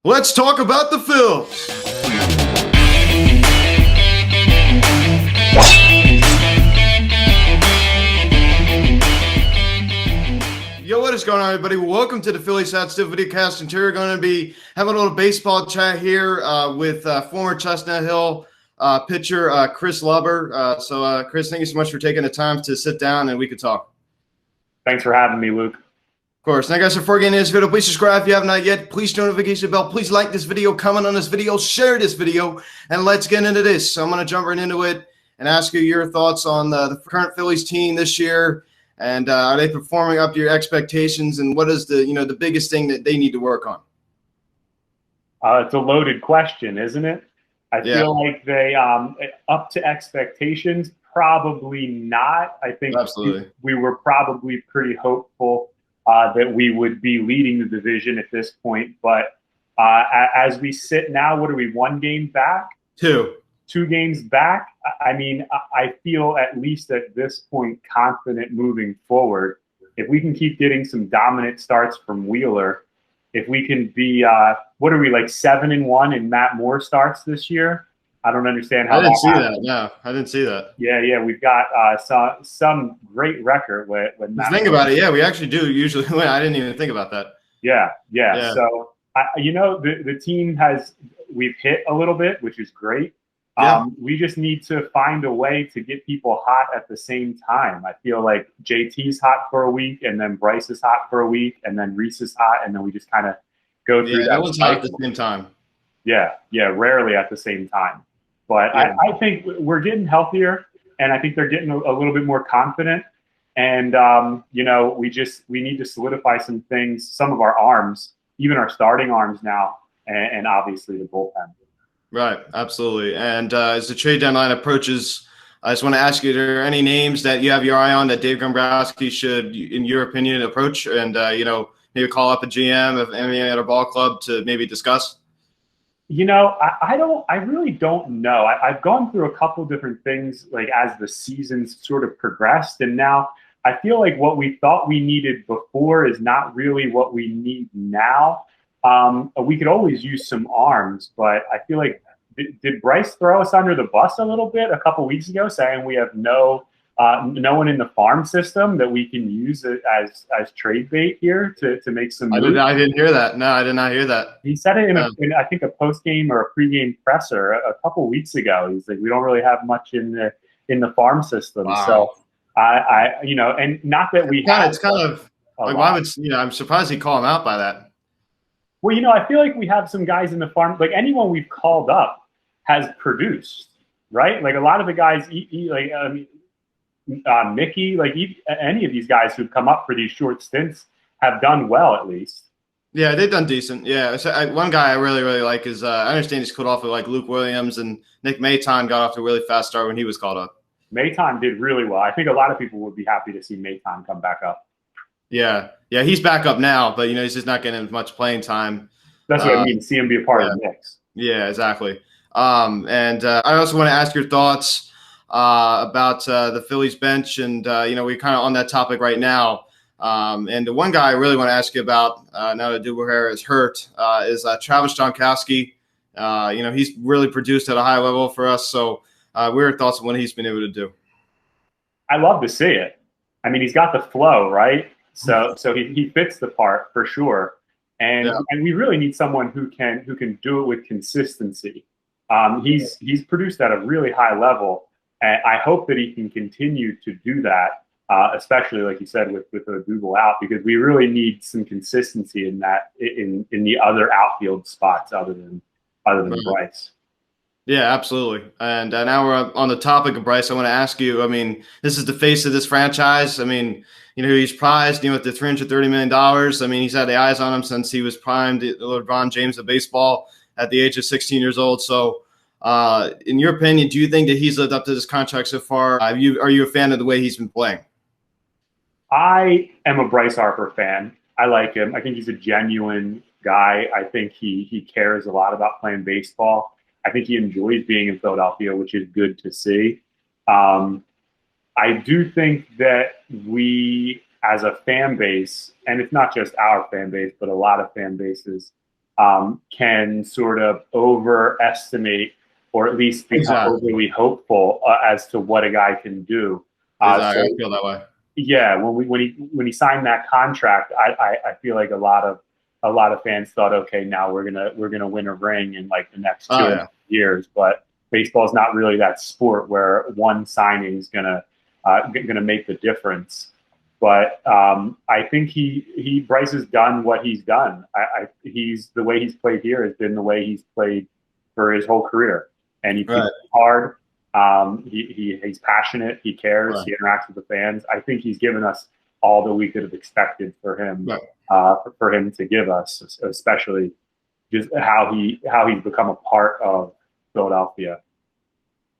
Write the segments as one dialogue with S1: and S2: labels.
S1: Let's talk about the Phillies. Yo, what is going on, everybody? Welcome to the Phillies Hot Still Videocast, and today we're going to be having a little baseball chat here with former Chestnut Hill pitcher Chris Lauber. So, Chris, thank you so much for taking the time to sit down and we could talk.
S2: Thanks for having me, Luke.
S1: Of course. Now, guys, before getting into this video, please subscribe if you have not yet. Please turn the notification bell. Please like this video, comment on this video, share this video, and let's get into this. So I'm going to jump right into it and ask you your thoughts on the current Phillies team this year, and are they performing up to your expectations, and what is the biggest thing that they need to work on?
S2: It's a loaded question, isn't it? I feel like they up to expectations. Probably not. I think
S1: Absolutely.
S2: we were probably pretty hopeful that we would be leading the division at this point. But as we sit now, what are we, 1 game back?
S1: Two
S2: games back? I mean, I feel at least at this point confident moving forward. If we can keep getting some dominant starts from Wheeler, if we can be, what are we, like 7-1 in Matt Moore starts this year? I don't understand how.
S1: I didn't see that. No, I didn't see that.
S2: Yeah, we've got some great record when Matt
S1: think about it. Yeah, we actually do usually win. I didn't even think about that.
S2: Yeah. So the team we've hit a little bit, which is great.
S1: Yeah.
S2: We just need to find a way to get people hot at the same time. I feel like JT's hot for a week, and then Bryce is hot for a week, and then Rhys is hot, and then we just kind of go through that.
S1: That one's hot at the same time.
S2: Yeah, rarely at the same time. But yeah. I think we're getting healthier, and I think they're getting a little bit more confident. And we need to solidify some things, some of our arms, even our starting arms now, and obviously the bullpen.
S1: Right, absolutely. And as the trade deadline approaches, I just want to ask you: are there any names that you have your eye on that Dave Dombrowski should, in your opinion, approach and maybe call up a GM of any other ball club to maybe discuss?
S2: I really don't know. I've gone through a couple different things like as the season's sort of progressed, and now I feel like what we thought we needed before is not really what we need now. We could always use some arms, but I feel like did Bryce throw us under the bus a little bit a couple weeks ago, saying we have no one in the farm system that we can use as trade bait here to make some moves?
S1: I didn't hear that. No, I did not hear that.
S2: He said it in I think a post game or a pregame presser a couple weeks ago. He's like, we don't really have much in the farm system.
S1: Wow.
S2: So and not that we have.
S1: It's kind of like, why would I'm surprised he called him out by that.
S2: Well, I feel like we have some guys in the farm. Like anyone we've called up has produced, right? Like a lot of the guys, Mickey, like any of these guys who've come up for these short stints have done well at least.
S1: Yeah, they've done decent. Yeah, one guy I really, really like is I understand he's called off with like Luke Williams, and Nick Maton got off to a really fast start when he was called up.
S2: Maton did really well. I think a lot of people would be happy to see Maton come back up.
S1: Yeah, he's back up now, but he's just not getting as much playing time.
S2: That's what I mean. See him be a part of the mix.
S1: Yeah, exactly. And I also want to ask your thoughts about the Phillies bench, and we're kind of on that topic right now. And the one guy I really want to ask you about now that Dubois is hurt is Travis Gronkowski. He's really produced at a high level for us. So, what are your thoughts on what he's been able to do? I
S2: love to see it. I mean, he's got the flow, right? So he fits the part for sure. And we really need someone who can do it with consistency. He's produced at a really high level, and I hope that he can continue to do that, especially like you said with Odubel out, because we really need some consistency in that in the other outfield spots other than Bryce.
S1: Yeah, absolutely. And now we're on the topic of Bryce. I want to ask you, I mean, this is the face of this franchise. I mean, he's prized, with the $330 million. I mean, he's had the eyes on him since he was primed, the LeBron James of baseball at the age of 16 years old. So, in your opinion, do you think that he's lived up to this contract so far? Are you a fan of the way he's been playing?
S2: I am a Bryce Harper fan. I like him. I think he's a genuine guy. I think he cares a lot about playing baseball. I think he enjoys being in Philadelphia, which is good to see. I do think that we, as a fan base, and it's not just our fan base, but a lot of fan bases, can sort of overestimate or at least become
S1: Exactly.
S2: overly hopeful as to what a guy can do.
S1: Exactly.
S2: So
S1: I feel that way.
S2: yeah, when he signed that contract, I feel like a lot of fans thought, okay, now we're gonna win a ring in like the next
S1: Oh
S2: 2
S1: yeah.
S2: years. But baseball is not really that sport where one signing is gonna make the difference. But I think he Bryce has done what he's done. He's the way he's played here has been the way he's played for his whole career, and he plays
S1: Right.
S2: hard. He's passionate. He cares.
S1: Right.
S2: He interacts with the fans. I think he's given us all that we could have expected for him,
S1: Right.
S2: for him to give us, especially just how he's become a part of Philadelphia.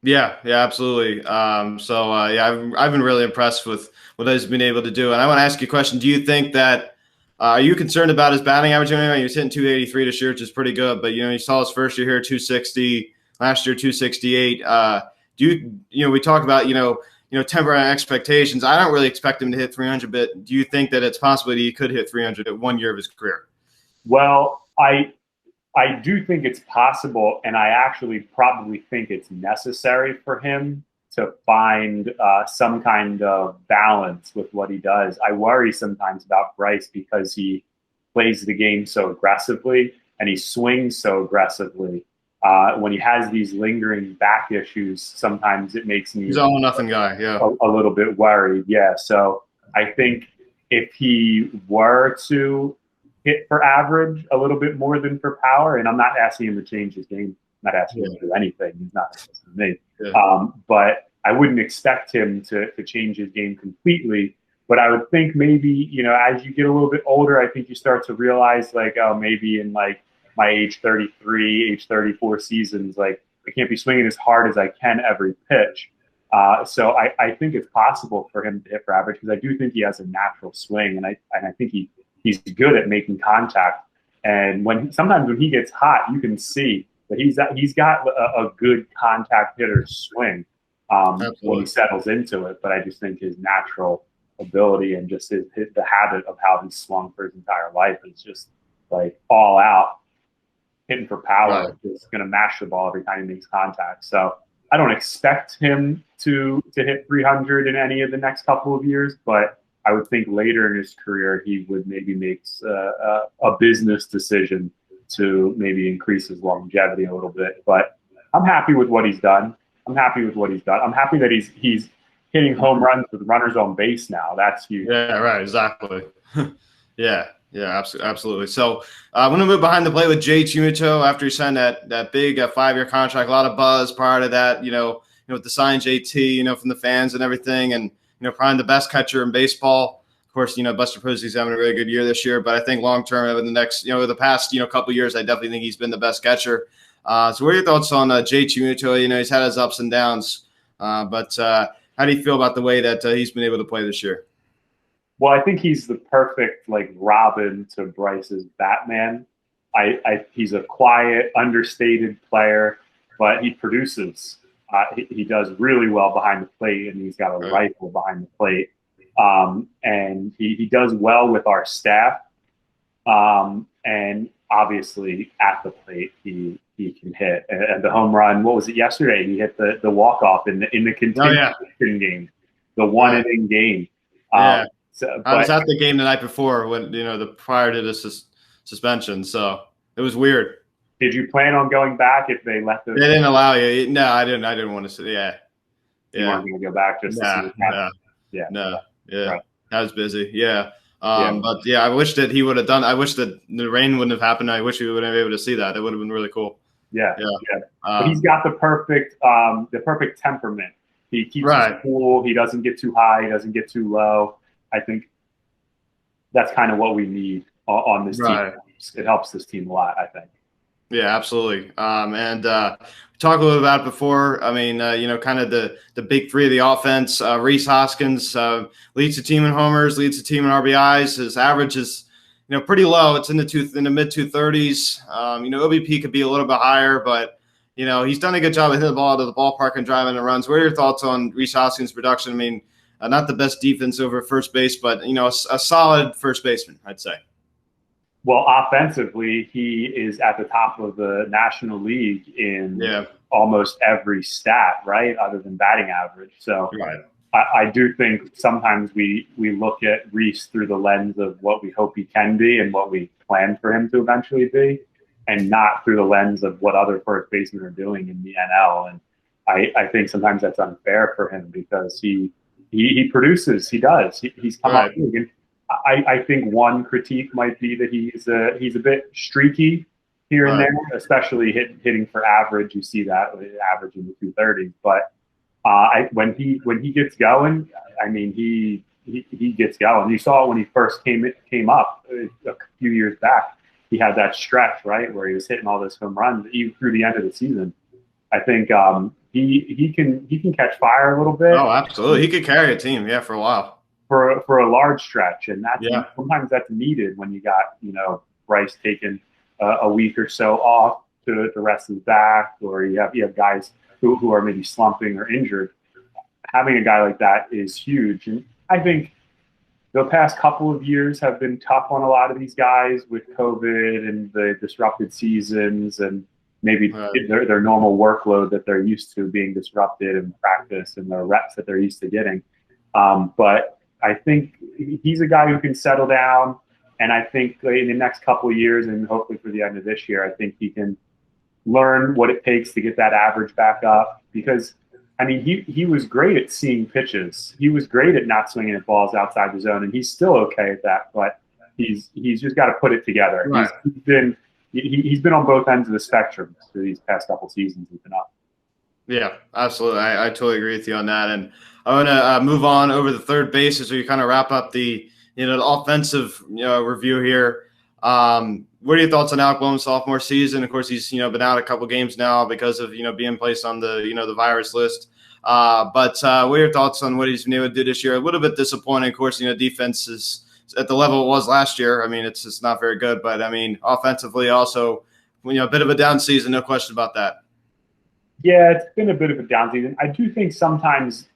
S1: Yeah, yeah, absolutely. Yeah, I've been really impressed with what he's been able to do. And I want to ask you a question. Do you think that are you concerned about his batting average? Anyway, he was hitting 283 this year, which is pretty good. But you saw his first year here 260, last year 268. We talk about temporary expectations. I don't really expect him to hit 300, but do you think that it's possible that he could hit 300 at 1 year of his career?
S2: Well, I do think it's possible, and I actually probably think it's necessary for him to find some kind of balance with what he does. I worry sometimes about Bryce because he plays the game so aggressively and he swings so aggressively. When he has these lingering back issues, sometimes it makes me
S1: He's all or nothing guy. Yeah.
S2: a little bit worried. Yeah. So I think if he were to hit for average a little bit more than for power, and I'm not asking him to change his game, I'm not asking him to do anything. He's not listening to me.
S1: Yeah.
S2: But I wouldn't expect him to change his game completely. But I would think maybe, as you get a little bit older, I think you start to realize like, oh, maybe in like my age 33, age 34 seasons, like I can't be swinging as hard as I can every pitch. So I think it's possible for him to hit for average because I do think he has a natural swing, and I think he's good at making contact. And sometimes when he gets hot, you can see that he's got a good contact hitter swing when he settles into it. But I just think his natural ability and just the habit of how he's swung for his entire life is just like all out hitting for power,
S1: Right.
S2: just going to mash the ball every time he makes contact. So I don't expect him to hit 300 in any of the next couple of years, but I would think later in his career he would maybe make a business decision to maybe increase his longevity a little bit. But I'm happy with what he's done. I'm happy that he's hitting home runs with runners on base now. That's huge.
S1: Yeah, right, exactly. Yeah, absolutely. So I'm going to move behind the plate with Jay Chimuto after he signed that big 5-year contract. A lot of buzz prior to that, with the sign JT, from the fans and everything, and probably the best catcher in baseball. Of course, Buster Posey's having a really good year this year, but I think long term over the next, the past, couple of years, I definitely think he's been the best catcher. So what are your thoughts on Jay Chimuto? He's had his ups and downs, but how do you feel about the way that he's been able to play this year?
S2: Well, I think he's the perfect like Robin to Bryce's Batman. He's a quiet, understated player, but he produces. He does really well behind the plate, and he's got a rifle behind the plate. And he does well with our staff. And obviously at the plate, he can hit. And the home run, what was it yesterday? He hit the walk-off in the continuation game, the one-inning game.
S1: Yeah.
S2: So,
S1: I was at the game the night before when prior to the suspension, so it was weird.
S2: Did you plan on going back if they let the?
S1: They didn't allow you. No, I didn't. I didn't want to see. Yeah.
S2: You weren't going to go back just to see.
S1: Yeah.
S2: Right.
S1: I was busy. Yeah. But yeah, I wish that he would have done. I wish that the rain wouldn't have happened. I wish we would have been able to see that. It would have been really cool.
S2: Yeah. But he's got the perfect temperament. He keeps his cool. He doesn't get too high. He doesn't get too low. I think that's kind of what we need on this team. It helps this team a lot, I think.
S1: Yeah, absolutely. And talk a little about it before. I mean, kind of the big three of the offense. Rhys Hoskins leads the team in homers, leads the team in RBIs. His average is, pretty low. It's in the mid 230s. OBP could be a little bit higher, but he's done a good job of hitting the ball to the ballpark and driving the runs. What are your thoughts on Rhys Hoskins' production? I mean, not the best defense over first base, but a solid first baseman, I'd say.
S2: Well, offensively, he is at the top of the National League in
S1: Yeah,
S2: almost every stat, right? Other than batting average. So
S1: right.
S2: I do think sometimes we look at Rhys through the lens of what we hope he can be and what we plan for him to eventually be, and not through the lens of what other first basemen are doing in the NL. And I think sometimes that's unfair for him because he produces, he does, he's come up
S1: Right.
S2: big. And I think one critique might be that he's a bit streaky here and
S1: Right.
S2: there, especially hitting for average. You see that with average in the 230s, but when he gets going, I mean he gets going. You saw it when he first came up a few years back. He had that stretch right where he was hitting all those home runs even through the end of the season. I think he can catch fire a little bit
S1: Oh, absolutely. He could carry a team, yeah, for a while.
S2: for a large stretch, and
S1: Yeah.
S2: sometimes that's needed when you got Bryce taking a week or so off to rest his back, or you have guys who are maybe slumping or injured. Having a guy like that is huge, and I think the past couple of years have been tough on a lot of these guys with COVID and the disrupted seasons and maybe
S1: Right.
S2: their normal workload that they're used to being disrupted in practice and the reps that they're used to getting. But I think he's a guy who can settle down. And I think in the next couple of years and hopefully for the end of this year, I think he can learn what it takes to get that average back up because I mean he was great at seeing pitches. He was great at not swinging at balls outside the zone, and he's still okay at that. But he's just got to put it together.
S1: Right.
S2: He's been on both ends of the spectrum for these past couple seasons. He's been up.
S1: Yeah, absolutely. I totally agree with you on that. And I want to move on over the third base as we kind of wrap up the offensive review here. What are your thoughts on Alec Boehm's sophomore season? Of course, he's been out a couple games now because of being placed on the virus list. But what are your thoughts on what he's been able to do this year? A little bit disappointing, of course. Defense is at the level it was last year. I mean, it's just not very good. But I mean, offensively, also a bit of a down season, no question about that.
S2: Yeah, it's been a bit of a down season. I do think sometimes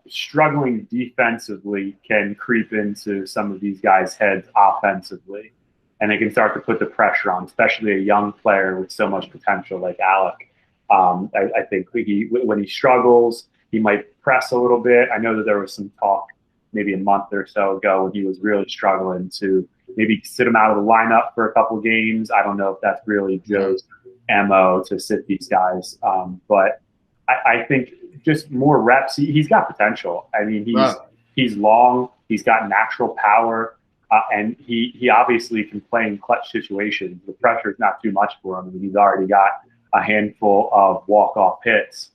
S2: struggling defensively can creep into some of these guys' heads offensively, and they can start to put the pressure on, especially a young player with so much potential like Alec. I think when he struggles, he might press a little bit. I know that there was some talk maybe a month or so ago when he was really struggling to maybe sit him out of the lineup for a couple of games. I don't know if that's really Joe's MO to sit these guys, but I think just more reps. He's got potential. I mean, he's long. He's got natural power, and he obviously can play in clutch situations. The pressure is not too much for him. I mean, he's already got a handful of walk-off hits.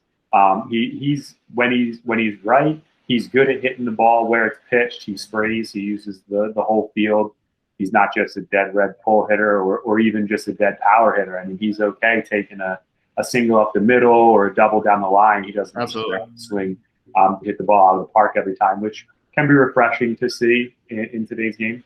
S2: He's when he's right, he's good at hitting the ball where it's pitched. He sprays. He uses the whole field. He's not just a dead red pull hitter or even just a dead power hitter. I mean, he's okay taking a single up the middle or a double down the line. He doesn't swing hit the ball out of the park every time, which can be refreshing to see in today's game.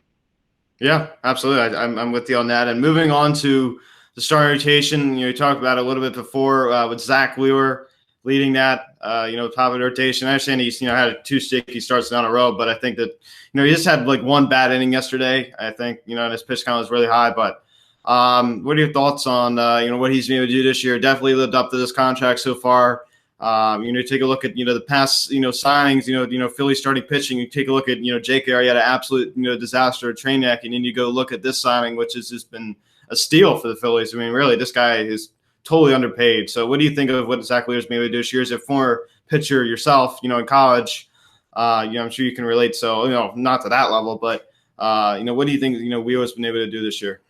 S1: Yeah, absolutely. I'm with you on that. And moving on to the starting rotation, you talked about it a little bit before with Zach Wheeler leading that, top of the rotation. I understand he's, had 2 sticky starts down a row, but I think that, he just had like 1 bad inning yesterday. I think, and his pitch count was really high. But what are your thoughts on, what he's been able to do this year? Definitely lived up to this contract so far. Take a look at, the past, signings, Philly starting pitching. You take a look at, Jake Arrieta, had an absolute, disaster at train neck. And then you go look at this signing, which has just been a steal for the Phillies. I mean, really, this guy is totally underpaid. So what do you think of what Zach Wheeler's been able to do this year? As a former pitcher yourself, in college, I'm sure you can relate. So, not to that level, but, what do you think, Wheeler's been able to do this year?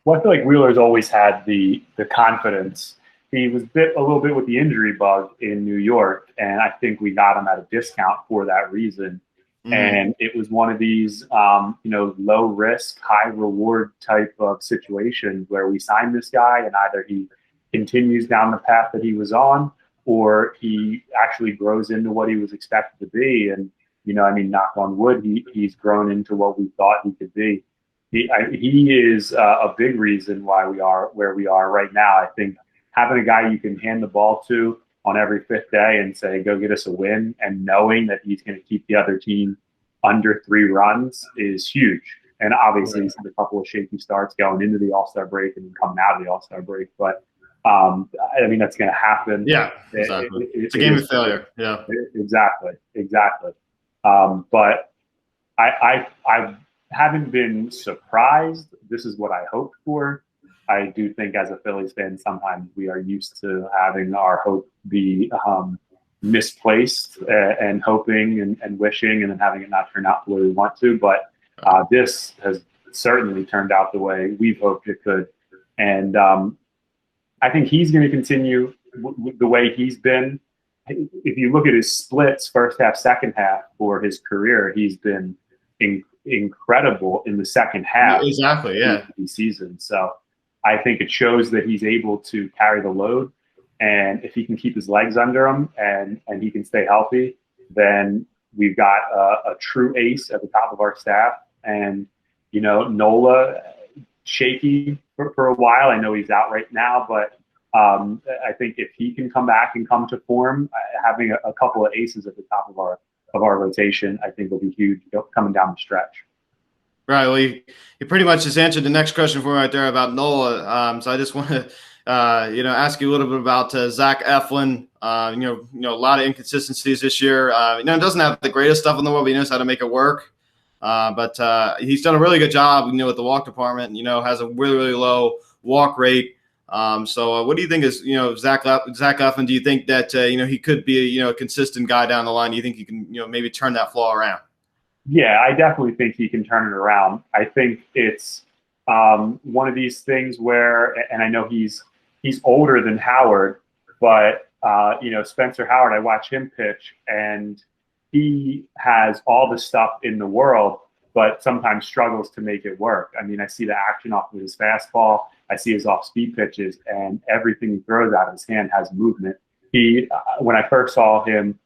S2: Well, I feel like Wheeler's always had the confidence. He was bit a little bit with the injury bug in New York, and I think we got him at a discount for that reason. And it was one of these, low risk, high reward type of situations where we signed this guy, and either he continues down the path that he was on, or he actually grows into what he was expected to be. And knock on wood, he's grown into what we thought he could be. He is a big reason why we are where we are right now. I think having a guy you can hand the ball to on every 5th day and say, go get us a win, and knowing that he's going to keep the other team under 3 runs is huge. And obviously, he's had a couple of shaky starts going into the All-Star break and then coming out of the All-Star break. But I mean, that's going to happen.
S1: Yeah, exactly. It's a game of failure. Yeah,
S2: exactly. But I haven't been surprised. This is what I hoped for. I do think as a Phillies fan, sometimes we are used to having our hope be misplaced and hoping and wishing and then having it not turn out the way we want to. But this has certainly turned out the way we've hoped it could. And I think he's going to continue the way he's been. If you look at his splits, first half, second half for his career, he's been incredible in the second half.
S1: Exactly, yeah.
S2: Of the season. So I think it shows that he's able to carry the load. And if he can keep his legs under him and he can stay healthy, then we've got a true ace at the top of our staff. And, you know, Nola, shaky for a while. I know he's out right now, but I think if he can come back and come to form, having a couple of aces at the top of our rotation, I think will be huge coming down the stretch.
S1: Right. Well, you pretty much just answered the next question for me right there about Nola. So I just want to, ask you a little bit about Zach Eflin. A lot of inconsistencies this year. Doesn't have the greatest stuff in the world, but he knows how to make it work. But he's done a really good job, with the walk department. Has a really, really low walk rate. So what do you think is, Zach Eflin? Do you think that he could be a consistent guy down the line? Do you think he can maybe turn that flaw around?
S2: Yeah, I definitely think he can turn it around. I think it's one of these things where, and I know he's older than Howard, but Spencer Howard, I watch him pitch, and he has all the stuff in the world, but sometimes struggles to make it work. I mean, I see the action off of his fastball, I see his off-speed pitches, and everything he throws out of his hand has movement. When I first saw him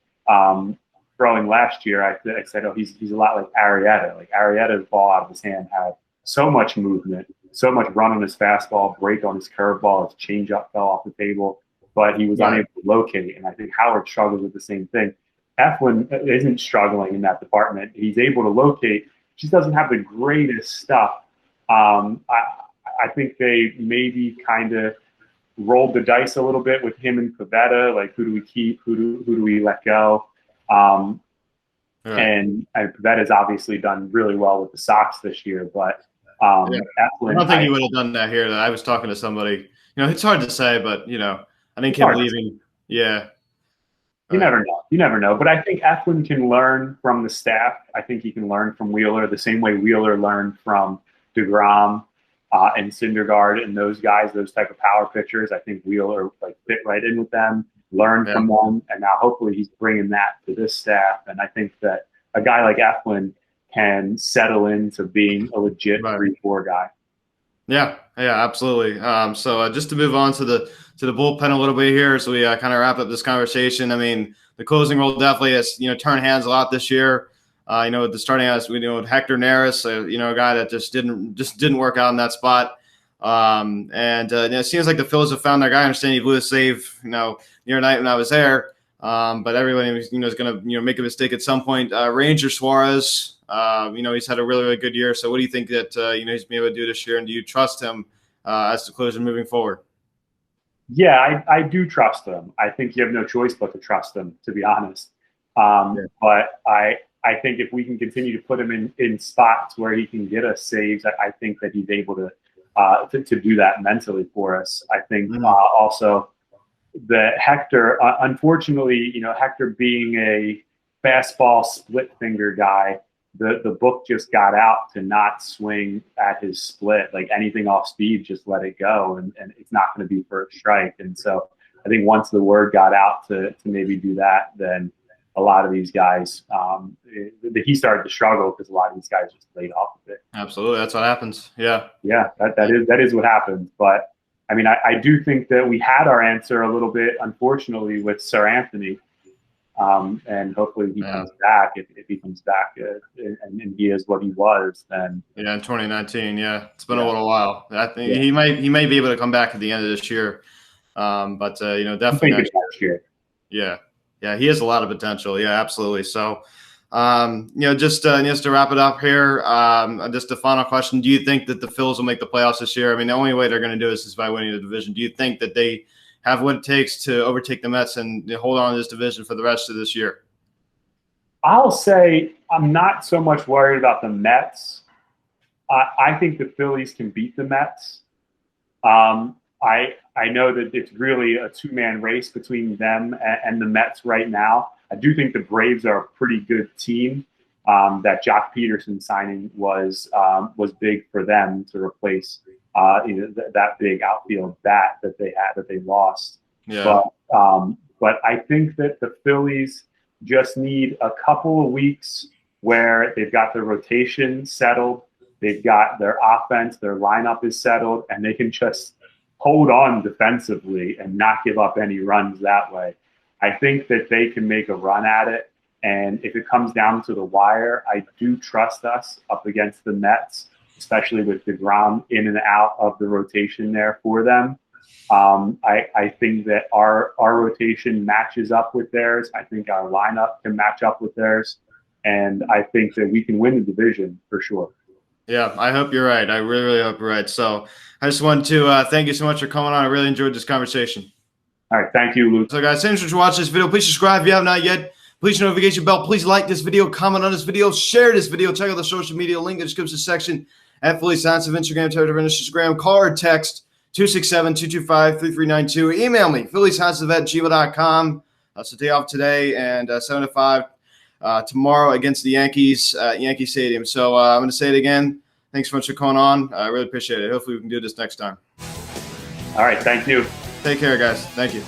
S2: throwing last year, I said, oh, he's a lot like Arrieta. Like Arrieta's ball out of his hand had so much movement, so much run on his fastball, break on his curveball, his changeup fell off the table, but he was unable to locate. And I think Howard struggles with the same thing. Eflin isn't struggling in that department. He's able to locate, just doesn't have the greatest stuff. I think they maybe kind of rolled the dice a little bit with him and Pivetta. Like, who do we keep? Who do we let go? And Pivetta's obviously done really well with the Sox this year, but Eflin,
S1: I don't think he would have done that here. I was talking to somebody. It's hard to say, but I think him leaving. Yeah.
S2: You never know. But I think Eflin can learn from the staff. I think he can learn from Wheeler the same way Wheeler learned from DeGrom and Syndergaard and those guys, those type of power pitchers. I think Wheeler fit right in with them, learned from them, and now hopefully he's bringing that to this staff. And I think that a guy like Eflin can settle into being a legit 3-4 guy.
S1: Yeah, absolutely. So just to move on to the bullpen a little bit here, so we kind of wrap up this conversation. I mean, the closing role definitely has turned hands a lot this year. The starting as with Hector Neris, a guy that just didn't work out in that spot. It seems like the Phillies have found their guy. I understand he blew a save, near night when I was there. But everybody is going to make a mistake at some point. Ranger Suarez, he's had a really, really good year. So what do you think that he's been able to do this year, and do you trust him as the closer moving forward?
S2: Yeah, I do trust him. I think you have no choice but to trust him, to be honest. But I think if we can continue to put him in spots where he can get us saves, I think that he's able to do that mentally for us. I think also that Hector, unfortunately, Hector being a fastball split finger guy, the book just got out to not swing at his split. Like anything off speed, just let it go, and it's not going to be for a strike. And so I think once the word got out to maybe do that, then a lot of these guys, he started to struggle because a lot of these guys just laid off of it.
S1: Absolutely, that's what happens. Yeah,
S2: that is what happens. But I mean, I do think that we had our answer a little bit, unfortunately, with Sir Anthony. And hopefully he comes back. If he comes back and he is what he was, then
S1: in 2019, it's been a little while. I think he may be able to come back at the end of this year, but definitely
S2: next year.
S1: Yeah, he has a lot of potential. Yeah, absolutely. So Just to wrap it up here, just a final question. Do you think that the Phillies will make the playoffs this year? I mean, the only way they're going to do this is by winning the division. Do you think that they have what it takes to overtake the Mets and hold on to this division for the rest of this year?
S2: I'll say I'm not so much worried about the Mets. I think the Phillies can beat the Mets. I know that it's really a two-man race between them and the Mets right now. I do think the Braves are a pretty good team. That Jock Peterson signing was big for them to replace that big outfield bat that they had that they lost.
S1: Yeah.
S2: But I think that the Phillies just need a couple of weeks where they've got their rotation settled, they've got their offense, their lineup is settled, and they can just hold on defensively and not give up any runs that way. I think that they can make a run at it. And if it comes down to the wire, I do trust us up against the Mets, especially with DeGrom in and out of the rotation there for them. I think that our rotation matches up with theirs. I think our lineup can match up with theirs. And I think that we can win the division for sure.
S1: Yeah, I hope you're right. I really, really hope you're right. So I just wanted to thank you so much for coming on. I really enjoyed this conversation.
S2: All right. Thank you, Luke.
S1: So, guys, thanks for watching this video. Please subscribe if you have not yet. Please hit the notification bell. Please like this video, comment on this video, share this video. Check out the social media link in the description section at Phillies Science of Instagram, Twitter, Instagram. Call or text 267-225-3392. Email me, philliescience@gmail.com. So day off today and 7 to 5 tomorrow against the Yankees at Yankee Stadium. So I'm going to say it again. Thanks so much for coming on. I really appreciate it. Hopefully we can do this next time.
S2: All right. Thank you.
S1: Take care, guys. Thank you.